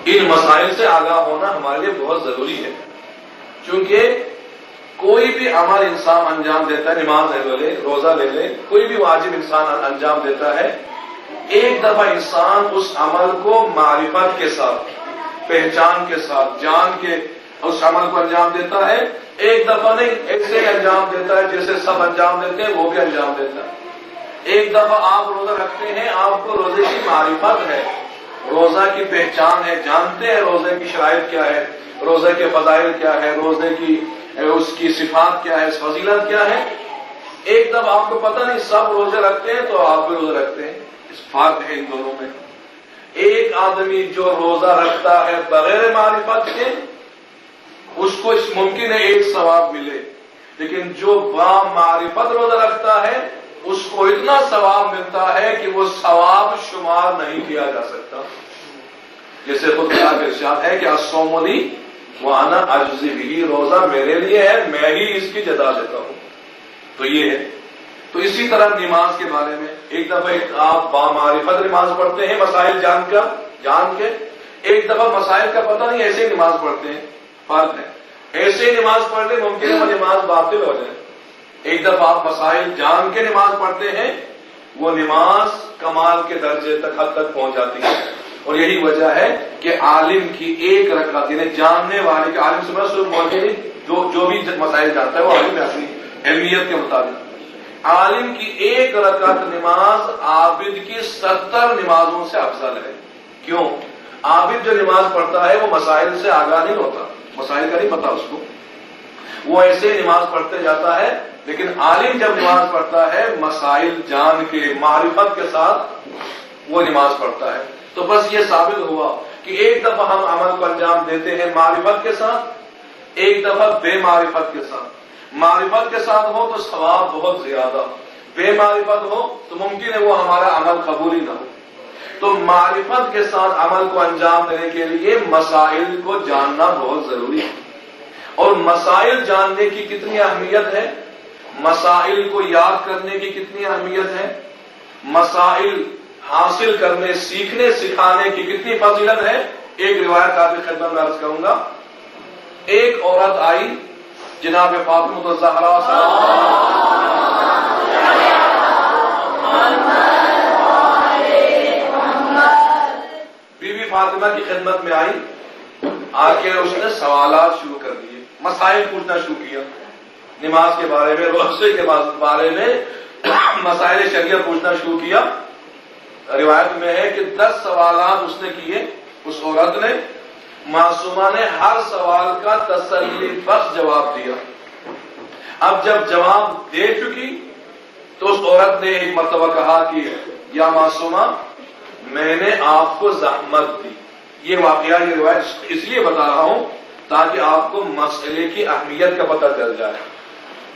ان مسائل سے آگاہ ہونا ہمارے لیے بہت ضروری ہے، چونکہ کوئی بھی عمل انسان انجام دیتا ہے، نماز لے لے، روزہ لے لے، کوئی بھی واجب انسان انجام دیتا ہے، ایک دفعہ انسان اس عمل کو معرفت کے ساتھ، پہچان کے ساتھ، جان کے اس عمل کو انجام دیتا ہے، ایک دفعہ نہیں ایسے ہی انجام دیتا ہے جیسے سب انجام دیتے ہیں وہ بھی انجام دیتا ہے۔ ایک دفعہ آپ روزہ رکھتے ہیں، آپ کو روزے کی معرفت ہے، روزہ کی پہچان ہے، جانتے ہیں روزے کی شرائط کیا ہے، روزے کے فضائل کیا ہے، روزے کی اس کی صفات کیا ہے، فضیلت کیا ہے۔ ایک دفعہ آپ کو پتہ نہیں، سب روزے رکھتے ہیں تو آپ بھی روزے رکھتے ہیں، اس فرق ہے ان دونوں میں۔ ایک آدمی جو روزہ رکھتا ہے بغیر معرفت کے، اس کو ممکن ہے ایک ثواب ملے، لیکن جو با معرفت روزہ رکھتا ہے اس کو اتنا ثواب ملتا ہے کہ وہ ثواب شمار نہیں کیا جا سکتا۔ جیسے خود کا ارشاد ہے کہ الصوم لی وانا اجزی بہ، روزہ میرے لیے ہے، میں ہی اس کی جزا دیتا ہوں۔ تو یہ ہے۔ تو اسی طرح نماز کے بارے میں ایک دفعہ آپ بامعرفت نماز پڑھتے ہیں، مسائل جان کے، ایک دفعہ مسائل کا پتہ نہیں ایسے ہی نماز پڑھتے ہیں، فرق ہے۔ ایسے ہی نماز پڑھ لیں ممکن ہے وہ نماز باطل ہو جائے۔ ایک دفعہ آپ مسائل جان کے نماز پڑھتے ہیں، وہ نماز کمال کے درجے تک، حد تک پہنچ جاتی ہے۔ اور یہی وجہ ہے کہ عالم کی ایک رکعت، یعنی جاننے والے کے، عالم سے جو بھی مسائل جانتا ہے وہ عالم ہے اپنی علمیت کے مطابق، عالم کی ایک رکعت نماز عابد کی 70 نمازوں سے افضل ہے۔ کیوں؟ عابد جو نماز پڑھتا ہے وہ مسائل سے آگاہ نہیں ہوتا، مسائل کا نہیں پتا اس کو، وہ ایسے نماز پڑھتے جاتا ہے، لیکن عالم جب نماز پڑھتا ہے مسائل جان کے، معرفت کے ساتھ وہ نماز پڑھتا ہے۔ تو بس یہ ثابت ہوا کہ ایک دفعہ ہم عمل کو انجام دیتے ہیں معرفت کے ساتھ، ایک دفعہ بے معرفت کے ساتھ۔ معرفت کے ساتھ ہو تو ثواب بہت زیادہ، بے معرفت ہو تو ممکن ہے وہ ہمارا عمل قبول ہی نہ ہو۔ تو معرفت کے ساتھ عمل کو انجام دینے کے لیے مسائل کو جاننا بہت ضروری ہے۔ اور مسائل جاننے کی کتنی اہمیت ہے، مسائل کو یاد کرنے کی کتنی اہمیت ہے، مسائل حاصل کرنے، سیکھنے، سکھانے کی کتنی فضیلت ہے۔ ایک روایت آپ کی خدمت میں عرض کروں گا۔ ایک عورت آئی جناب فاطمہ الزہرا بی بی فاطمہ کی خدمت میں آئی، آ کے اس نے سوالات شروع کر دیے، مسائل پوچھنا شروع کیا، نماز کے بارے میں، روزے کے بارے میں مسائل شریعت پوچھنا شروع کیا۔ روایت میں ہے کہ 10 سوالات اس نے کیے، اس عورت نے، معصومہ نے ہر سوال کا تسلی بخش جواب دیا۔ اب جب جواب دے چکی تو اس عورت نے ایک مرتبہ کہا کہ یا معصومہ، میں نے آپ کو زحمت دی۔ یہ واقعہ، یہ روایت اس لیے بتا رہا ہوں تاکہ آپ کو مسئلے کی اہمیت کا پتہ چل جائے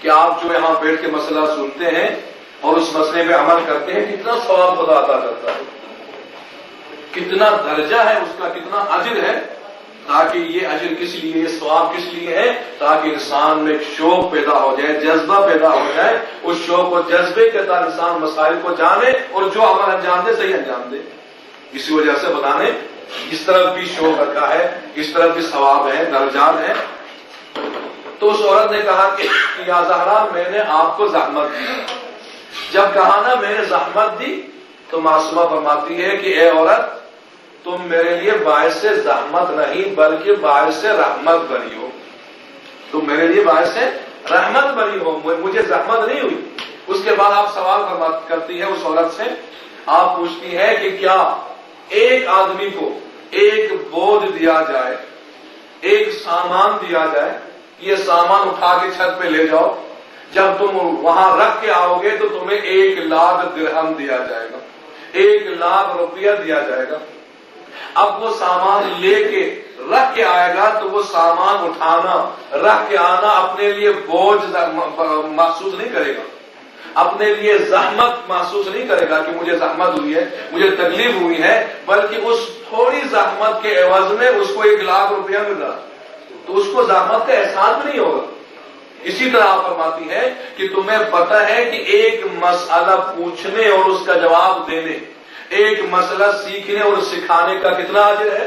کہ آپ جو یہاں بیٹھ کے مسئلہ سنتے ہیں اور اس مسئلے پہ عمل کرتے ہیں، کتنا ثواب خدا عطا کرتا ہے، کتنا درجہ ہے اس کا، کتنا اجر ہے۔ تاکہ یہ اجر کس لیے، یہ ثواب کس لیے ہے؟ تاکہ انسان میں ایک شوق پیدا ہو جائے، جذبہ پیدا ہو جائے، اس شوق و جذبے کے ساتھ انسان مسائل کو جانے اور جو عمل انجام دے صحیح انجام دے۔ اسی وجہ سے خدا نے اس طرف بھی شوق رکھا ہے، اس طرف بھی ثواب ہے، درجات ہے۔ تو اس عورت نے کہا کہ یا زہرا، میں نے آپ کو زحمت دی۔ جب کہا نا میں نے زحمت دی تو معصومہ فرماتی ہے کہ اے عورت، تم میرے لیے باعث سے زحمت نہیں بلکہ باعث سے رحمت بنی ہو، تم میرے لیے باعث سے رحمت بنی ہو، مجھے زحمت نہیں ہوئی۔ اس کے بعد آپ سوال کرتی ہے اس عورت سے، آپ پوچھتی ہے کہ کیا ایک آدمی کو ایک بوجھ دیا جائے، ایک سامان دیا جائے، یہ سامان اٹھا کے چھت پہ لے جاؤ، جب تم وہاں رکھ کے آؤ گے تو تمہیں 1,00,000 درہم دیا جائے گا، 1,00,000 روپیہ دیا جائے گا۔ اب وہ سامان لے کے رکھ کے آئے گا تو وہ سامان اٹھانا، رکھ کے آنا اپنے لیے بوجھ محسوس نہیں کرے گا، اپنے لیے زحمت محسوس نہیں کرے گا کہ مجھے زحمت ہوئی ہے، مجھے تکلیف ہوئی ہے، بلکہ اس تھوڑی زحمت کے عوض میں اس کو 1,00,000 روپیہ مل رہا، تو اس کو زحمت کا احساس بھی نہیں ہوگا۔ اسی طرح آپ فرماتی ہے کہ تمہیں پتہ ہے کہ ایک مسئلہ پوچھنے اور اس کا جواب دینے، ایک مسئلہ سیکھنے اور سکھانے کا کتنا اجر ہے؟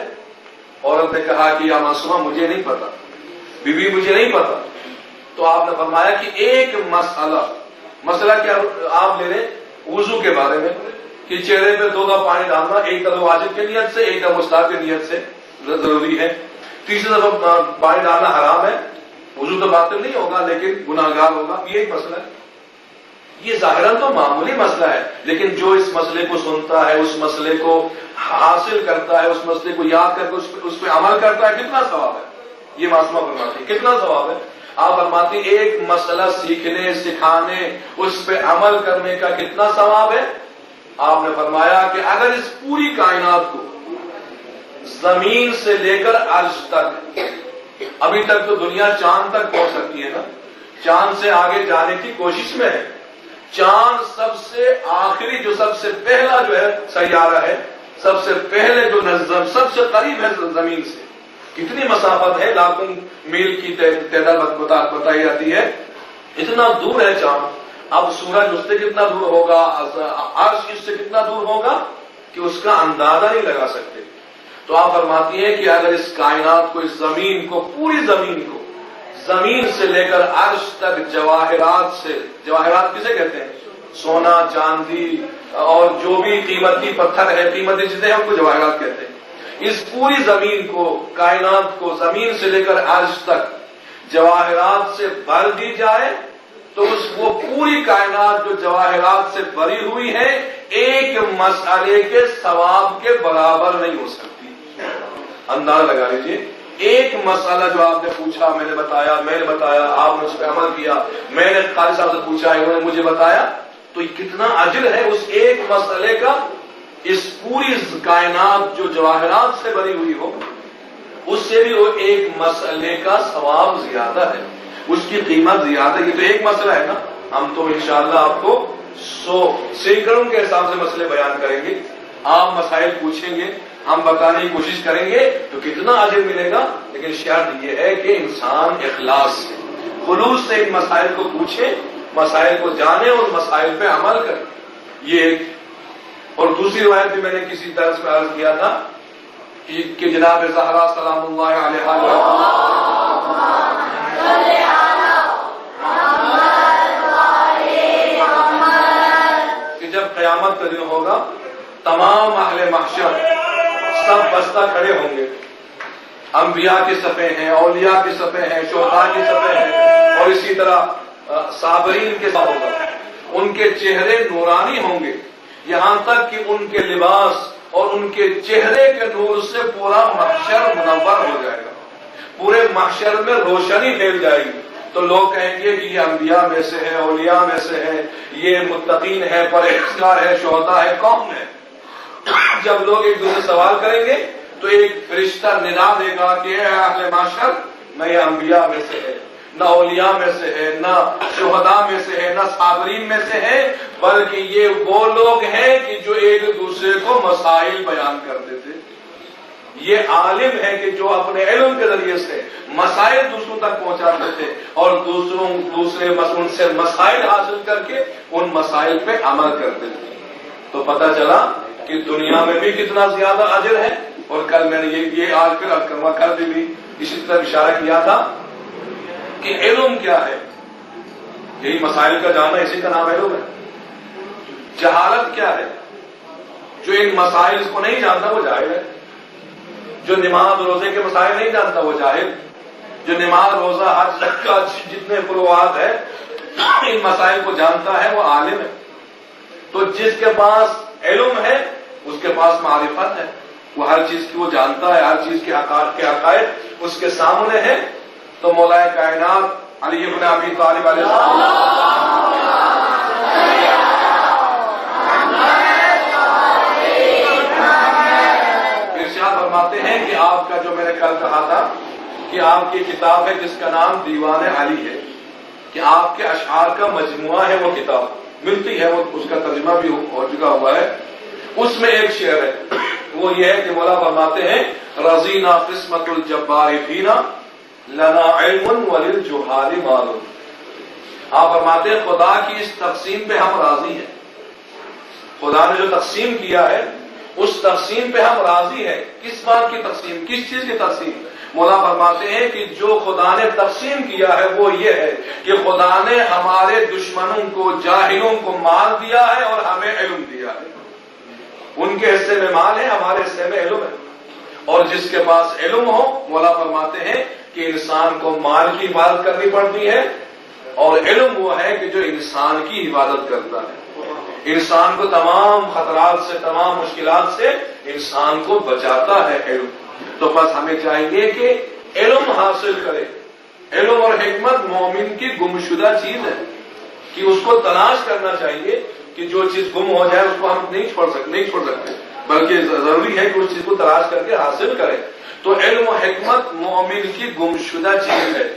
عورت نے کہا کہ یا معصومہ مجھے نہیں پتا، بیوی مجھے نہیں پتا، تو آپ نے فرمایا کہ ایک مسئلہ کیا آپ لے لیں وضو کے بارے میں کہ چہرے پہ 2 دفعہ پانی ڈالنا، ایک دفعہ واجب کی نیت سے، ایک دفعہ مستحب کی نیت سے ضروری ہے، تیسری دفعہ پانی ڈالنا حرام ہے، وضو تو باطل نہیں ہوگا لیکن گناہگار ہوگا، یہ ایک مسئلہ ہے۔ یہ ظاہراً تو معمولی مسئلہ ہے، لیکن جو اس مسئلے کو سنتا ہے، اس مسئلے کو حاصل کرتا ہے، اس مسئلے کو یاد کر کے اس پہ عمل کرتا ہے، کتنا ثواب ہے؟ یہ معصومہ فرماتی ہے کتنا ثواب ہے؟ آپ فرماتی ایک مسئلہ سیکھنے، سکھانے، اس پہ عمل کرنے کا کتنا ثواب ہے؟ آپ نے فرمایا کہ اگر اس پوری کائنات کو زمین سے لے کر عرش تک، ابھی تک تو دنیا چاند تک پہنچ سکتی ہے نا، چاند سے آگے جانے کی کوشش میں ہے، چاند سب سے آخری جو سب سے پہلا جو ہے سیارہ ہے، سب سے پہلے جو نظم سب سے قریب ہے زمین سے، کتنی مسافت ہے، لاکھوں میل کی تعداد بتائی جاتی ہے، اتنا دور ہے چاند۔ اب سورج اس سے کتنا دور ہوگا، عرش اس سے کتنا دور ہوگا کہ اس کا اندازہ نہیں لگا سکتے۔ تو آپ فرماتی ہیں کہ اگر اس کائنات کو، اس زمین کو، پوری زمین کو زمین سے لے کر عرش تک جواہرات سے، جواہرات کسے کہتے ہیں؟ سونا، چاندی اور جو بھی قیمتی پتھر ہے، قیمتی چیزیں ہم کو جواہرات کہتے ہیں، اس پوری زمین کو، کائنات کو زمین سے لے کر عرش تک جواہرات سے بھر دی جائے تو وہ پوری کائنات جو جواہرات سے بھری ہوئی ہے ایک مسئلے کے ثواب کے برابر نہیں ہو سکتی۔ اندازہ لگا لیجیے، ایک مسئلہ جو آپ نے پوچھا، میں نے بتایا، آپ نے اس پہ عمل کیا، میں نے قاری صاحب سے پوچھا، انہوں نے مجھے بتایا، تو کتنا اجر ہے اس ایک مسئلے کا، اس پوری کائنات جو جواہرات سے بنی ہوئی ہو اس سے بھی وہ ایک مسئلے کا ثواب زیادہ ہے، اس کی قیمت زیادہ ہے۔ یہ تو ایک مسئلہ ہے نا، ہم تو انشاءاللہ آپ کو 100 سینکڑوں کے حساب سے مسئلے بیان کریں گے، آپ مسائل پوچھیں گے، ہم بتانے کی کوشش کریں گے تو کتنا اجر ملے گا، لیکن شرط یہ ہے کہ انسان اخلاص سے، خلوص سے ان مسائل کو پوچھے، مسائل کو جانے اور مسائل پہ عمل کرے۔ یہ ایک اور دوسری روایت بھی میں نے کسی درس میں عرض کیا تھا کہ جناب زہرا سلام اللہ علیہ کہ جب قیامت کا دن ہوگا تمام اہل محشر سب بستہ کھڑے ہوں گے، انبیاء کے صفے ہیں، اولیاء کے صفے ہیں، شہداء کے صفے ہیں، اور اسی طرح صابرین کے صفے ہوگا، ان کے چہرے نورانی ہوں گے، یہاں تک کہ ان کے لباس اور ان کے چہرے کے نور سے پورا محشر منور ہو جائے گا، پورے محشر میں روشنی پھیل جائے گی، تو لوگ کہیں گے کہ یہ انبیاء میں سے ہے، اولیاء میں سے ہے، یہ متقین ہے، پرہیزگار ہے، شہداء ہے، کون ہے؟ جب لوگ ایک دوسرے سوال کریں گے تو ایک فرشتہ ندا دے گا کہ اے اہل معاشر، نہ یہ انبیاء میں سے ہے، نہ اولیاء میں سے ہے، نہ شہداء میں سے ہے، نہ صابرین میں سے ہے، بلکہ یہ وہ لوگ ہیں کہ جو ایک دوسرے کو مسائل بیان کرتے تھے، یہ عالم ہے کہ جو اپنے علم کے ذریعے سے مسائل دوسروں تک پہنچاتے تھے اور دوسرے ان سے مسائل حاصل کر کے ان مسائل پہ عمل کرتے تھے۔ تو پتہ چلا کہ دنیا میں بھی کتنا زیادہ اجر ہے، اور کل میں نے یہ آج پھر کل بھی اسی طرح اشارہ کیا تھا کہ علم کیا ہے، یہی مسائل کا جاننا، اسی کا نام علم ہے۔ جہالت کیا ہے؟ جو ان مسائل کو نہیں جانتا وہ جاہل ہے، جو نماز روزے کے مسائل نہیں جانتا وہ جاہل، جو نماز روزہ حج کا جتنے فروعات ہے ان مسائل کو جانتا ہے وہ عالم ہے۔ تو جس کے پاس علم ہے اس کے پاس معرفت ہے، وہ ہر چیز کی وہ جانتا ہے، ہر چیز کے عقائد اس کے سامنے ہے۔ تو مولا کائنات علی ابن ابی طالب علیہ السلام ارشاد فرماتے ہیں کہ آپ کا جو میں نے کل کہا تھا کہ آپ کی کتاب ہے جس کا نام دیوان علی ہے، کہ آپ کے اشعار کا مجموعہ ہے، وہ کتاب ملتی ہے، وہ اس کا ترجمہ بھی ہو چکا ہوا ہے۔ اس میں ایک شعر ہے، وہ یہ ہے کہ مولا فرماتے ہیں رضینا قسمت الجبار فینا لنا علم وللجہال مال۔ آپ فرماتے ہیں خدا کی اس تقسیم پہ ہم راضی ہیں، خدا نے جو تقسیم کیا ہے اس تقسیم پہ ہم راضی ہیں۔ کس بات کی تقسیم، کس چیز کی تقسیم؟ مولا فرماتے ہیں کہ جو خدا نے تقسیم کیا ہے وہ یہ ہے کہ خدا نے ہمارے دشمنوں کو، جاہلوں کو مال دیا ہے اور ہمیں علم دیا ہے۔ ان کے حصے میں مال ہے، ہمارے حصے میں علم ہے، اور جس کے پاس علم ہو، مولا فرماتے ہیں کہ انسان کو مال کی حفاظت کرنی پڑتی ہے، اور علم وہ ہے کہ جو انسان کی حفاظت کرتا ہے، انسان کو تمام خطرات سے، تمام مشکلات سے انسان کو بچاتا ہے علم۔ تو بس ہمیں چاہیے کہ علم حاصل کرے۔ علم اور حکمت مومن کی گمشدہ چیز ہے کہ اس کو تلاش کرنا چاہیے، کہ جو چیز گم ہو جائے اس کو ہم نہیں چھوڑ سکتے، بلکہ ضروری ہے کہ اس چیز کو تلاش کر کے حاصل کریں۔ تو علم و حکمت مومن کی گمشدہ چیز ہے،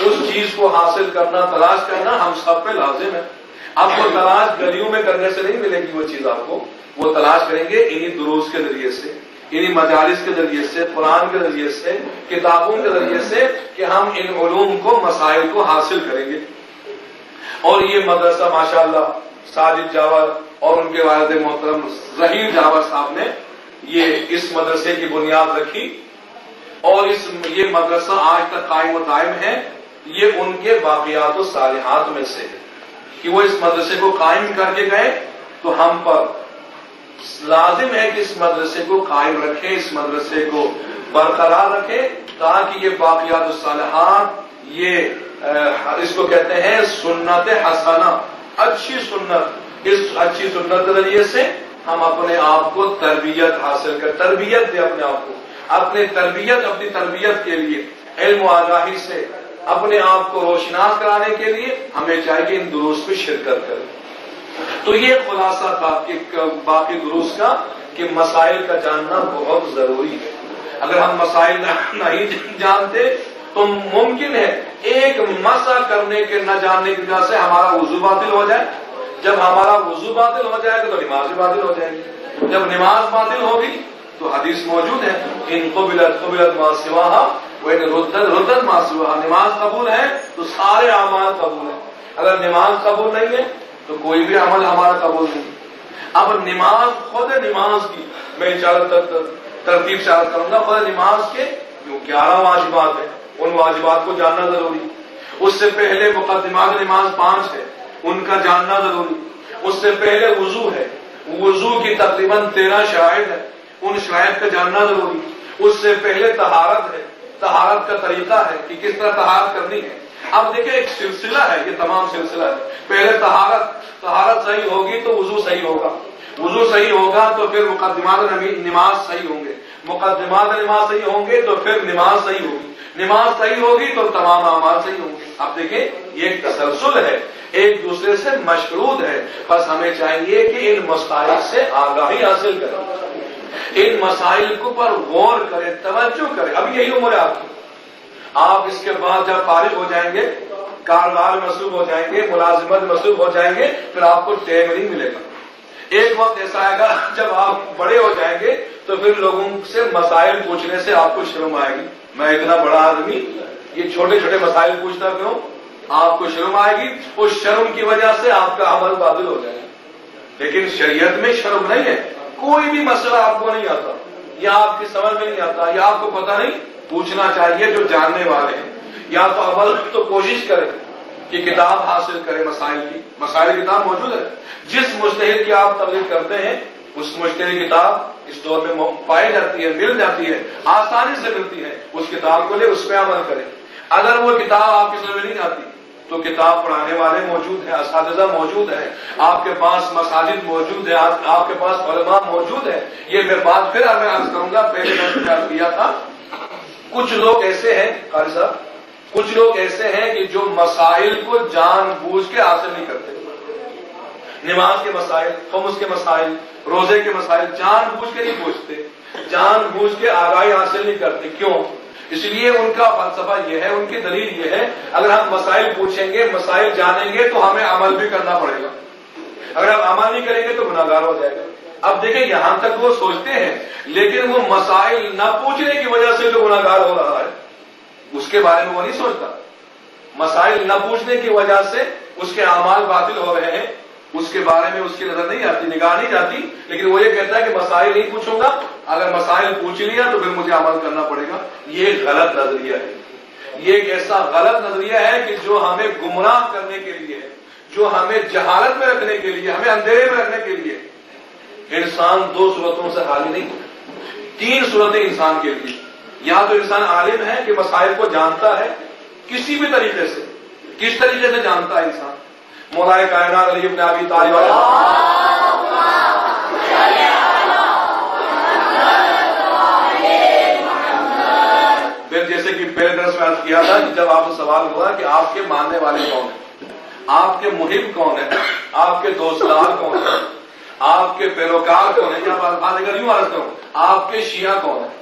اس چیز کو حاصل کرنا، تلاش کرنا ہم سب پہ لازم ہے۔ آپ کو تلاش گلیوں میں کرنے سے نہیں ملے گی وہ چیز، آپ کو وہ تلاش کریں گے انہی دروس کے ذریعے سے، انہی مجالس کے ذریعے سے، قرآن کے ذریعے سے، کتابوں کے ذریعے سے، کہ ہم ان علوم کو، مسائل کو حاصل کریں گے۔ اور یہ مدرسہ ماشاءاللہ ساجد جاور اور ان کے والد محترم ظہیر جاور صاحب نے اس مدرسے کی بنیاد رکھی، اور یہ مدرسہ آج تک قائم و دائم ہے۔ یہ ان کے باقیات و صالحات میں سے ہے کہ وہ اس مدرسے کو قائم کر کے گئے، تو ہم پر لازم ہے کہ اس مدرسے کو قائم رکھیں، اس مدرسے کو برقرار رکھیں، تاکہ یہ باقیات الصالحات، یہ اس کو کہتے ہیں سنت حسنہ، اچھی سنت، اس اچھی سنت کے ذریعے سے ہم اپنے آپ کو تربیت حاصل کر، تربیت دے اپنے آپ کو، اپنی تربیت کے لیے علم و آگاہی سے اپنے آپ کو روشناس کرانے کے لیے ہمیں چاہیے ان دروس میں شرکت کریں۔ تو یہ خلاصہ تھا کہ باقی دروس کا، کہ مسائل کا جاننا بہت ضروری ہے۔ اگر ہم مسائل نہیں جانتے تو ممکن ہے ایک مسئلہ کرنے کے نہ جاننے کی وجہ سے ہمارا وضو باطل ہو جائے۔ جب ہمارا وضو باطل ہو جائے گا تو نماز بھی باطل ہو جائے گی۔ جب نماز باطل ہوگی تو حدیث موجود ہے ان قبلت ما سواہا وان ردت ما سواہا، نماز قبول ہے تو سارے اعمال قبول ہیں، اگر نماز قبول نہیں ہے تو کوئی بھی عمل ہمارا قبول نہیں۔ اب نماز، خود نماز کی میں ترتیب سے عرض کروں گا، خود نماز کے جو 11 واجبات ہیں ان واجبات کو جاننا ضروری، اس سے پہلے مقدمات نماز 5 ہے ان کا جاننا ضروری، اس سے پہلے وضو ہے، وضو کی تقریباً 13 شرائط ہے، ان شرائط کا جاننا ضروری، اس سے پہلے طہارت ہے، طہارت کا طریقہ ہے کہ کس طرح طہارت کرنی ہے۔ اب دیکھیں ایک سلسلہ ہے، یہ تمام سلسلہ ہے، پہلے طہارت صحیح ہوگی تو وضو صحیح ہوگا، وضو صحیح ہوگا تو پھر مقدمات نماز صحیح ہوں گے، مقدمات نماز صحیح ہوں گے تو پھر نماز صحیح ہوگی، نماز صحیح ہوگی تو تمام اعمال صحیح ہوں گے۔ اب دیکھیں یہ ایک تسلسل ہے، ایک دوسرے سے مشروط ہے، بس ہمیں چاہیے کہ ان مسائل سے آگاہی حاصل کریں، ان مسائل کو پر غور کریں، توجہ کریں۔ اب یہی عمر ہے آپ کی، آپ اس کے بعد جب فارغ ہو جائیں گے، کاروبار میں مصروف ہو جائیں گے، ملازمت میں مصروف ہو جائیں گے، پھر آپ کو ٹائم نہیں ملے گا۔ ایک وقت ایسا آئے گا جب آپ بڑے ہو جائیں گے تو پھر لوگوں سے مسائل پوچھنے سے آپ کو شرم آئے گی، میں اتنا بڑا آدمی یہ چھوٹے چھوٹے مسائل پوچھتا کیوں؟ آپ کو شرم آئے گی، اس شرم کی وجہ سے آپ کا عمل باطل ہو جائے گا۔ لیکن شریعت میں شرم نہیں ہے، کوئی بھی مسئلہ آپ کو نہیں آتا یا آپ کی سمجھ میں نہیں آتا یا آپ کو پتہ نہیں، پوچھنا چاہیے جو جاننے والے ہیں، یا تو عمل تو کوشش کریں کہ کتاب حاصل کریں، مسائل کتاب موجود ہے، جس مجتہد کی آپ تبلیغ کرتے ہیں اس مجتہد کتاب اس دور میں پائی جاتی ہے، مل جاتی ہے، آسانی سے ملتی ہے، اس کتاب کو لے، اس پہ عمل کریں۔ اگر وہ کتاب آپ کی سمجھ میں نہیں آتی تو کتاب پڑھانے والے موجود ہیں، اساتذہ موجود ہیں، آپ کے پاس مساجد موجود ہے، آپ کے پاس علماء موجود ہے۔ یہ میں بات پھر عرض کروں گا، پہلے میں نے کیا تھا، کچھ لوگ ایسے ہیں قاری صاحب، کچھ لوگ ایسے ہیں کہ جو مسائل کو جان بوجھ کے حاصل نہیں کرتے. نماز کے مسائل، خمس کے مسائل، روزے کے مسائل جان بوجھ کے نہیں پوچھتے، جان بوجھ کے آگاہی حاصل نہیں کرتے. کیوں؟ اس لیے ان کا فلسفہ یہ ہے، ان کی دلیل یہ ہے، اگر ہم مسائل پوچھیں گے، مسائل جانیں گے تو ہمیں عمل بھی کرنا پڑے گا. اگر ہم عمل نہیں کریں گے تو گناہ گار ہو جائے گا. اب دیکھیں یہاں تک وہ سوچتے ہیں، لیکن وہ مسائل نہ پوچھنے کی وجہ سے جو گناہ گار ہو رہا ہے اس کے بارے میں وہ نہیں سوچتا. مسائل نہ پوچھنے کی وجہ سے اس کے اعمال باطل ہو رہے ہیں، اس کے بارے میں اس کی نظر نہیں آتی، نگاہ نہیں جاتی، لیکن وہ یہ کہتا ہے کہ مسائل نہیں پوچھوں گا، اگر مسائل پوچھ لیا تو پھر مجھے عمل کرنا پڑے گا. یہ غلط نظریہ ہے. یہ ایک ایسا غلط نظریہ ہے کہ جو ہمیں گمراہ کرنے کے لیے ہے، جو ہمیں جہالت میں رکھنے کے لیے، ہمیں اندھیرے میں رکھنے کے لیے. انسان دو صورتوں سے خالی نہیں، تین صورتیں انسان کے لیے. یا تو انسان عالم ہے کہ مسائل کو جانتا ہے کسی بھی طریقے سے. کس طریقے سے جانتا ہے انسان؟ مولا کائنات علی ابن ابی طالب پھر جیسے کہ پہلے درس میں عرض کیا تھا کہ جب آپ سے سوال ہوا کہ آپ کے ماننے والے کون ہیں، آپ کے محب کون ہیں، آپ کے دوستدار کون ہیں، آپ کے پیروکار کون ہیں، یا بات اگر یوں عرض کروں آپ کے شیعہ کون ہیں.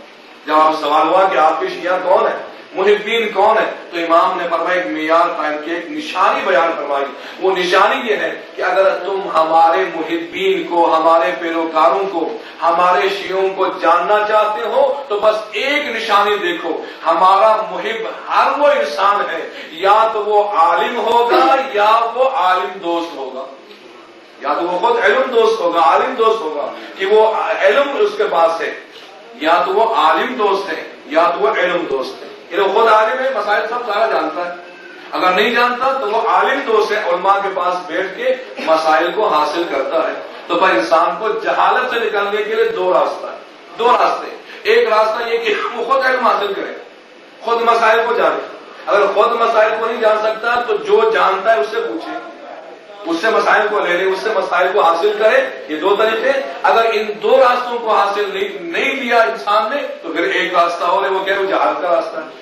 جب آپ سے سوال ہوا کہ آپ کے شیعہ کون ہیں، محبین کون ہے، تو امام نے فرمایا ایک معیار قائم کیا، ایک نشانی بیان فرمائی. وہ نشانی یہ ہے کہ اگر تم ہمارے محبین کو، ہمارے پیروکاروں کو، ہمارے شیعوں کو جاننا چاہتے ہو تو بس ایک نشانی دیکھو، ہمارا محب ہر وہ انسان ہے، یا تو وہ عالم ہوگا یا وہ عالم دوست ہوگا. یا تو وہ خود علم دوست ہوگا، عالم دوست ہوگا کہ وہ علم اس کے پاس ہے، یا تو وہ عالم دوست ہے یا تو وہ علم دوست ہے. یہ خود عالم ہے، مسائل سب سارا جانتا ہے. اگر نہیں جانتا تو وہ عالم دوست ہے، علماء کے پاس بیٹھ کے مسائل کو حاصل کرتا ہے. تو پر انسان کو جہالت سے نکلنے کے لیے دو راستہ ہے، دو راستے. ایک راستہ یہ کہ وہ خود علم حاصل کرے، خود مسائل کو جانے. اگر خود مسائل کو نہیں جان سکتا تو جو جانتا ہے اس سے پوچھے، اس سے مسائل کو لے لے، اس سے مسائل کو حاصل کرے. یہ دو طریقے. اگر ان دو راستوں کو حاصل نہیں لیا انسان نے تو پھر ایک راستہ اور ہے، وہ کیا ہے، وہ جہالت کا راستہ ہے.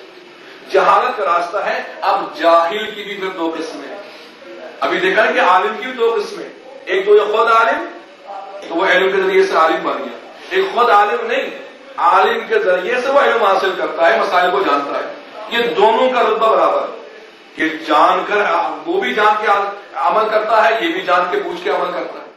جہالت کا راستہ ہے. اب جاہل کی بھی پھر دو قسمیں ہیں. ابھی دیکھا ہے کہ عالم کی بھی دو قسمیں. ایک تو یہ خود عالم، تو وہ علم کے ذریعے سے عالم بن گیا. ایک خود عالم نہیں، عالم کے ذریعے سے وہ علم حاصل کرتا ہے، مسائل کو جانتا ہے. یہ دونوں کا رتبہ برابر ہے کہ جان کر وہ بھی جان کے عمل کرتا ہے، یہ بھی جان کے پوچھ کے عمل کرتا ہے.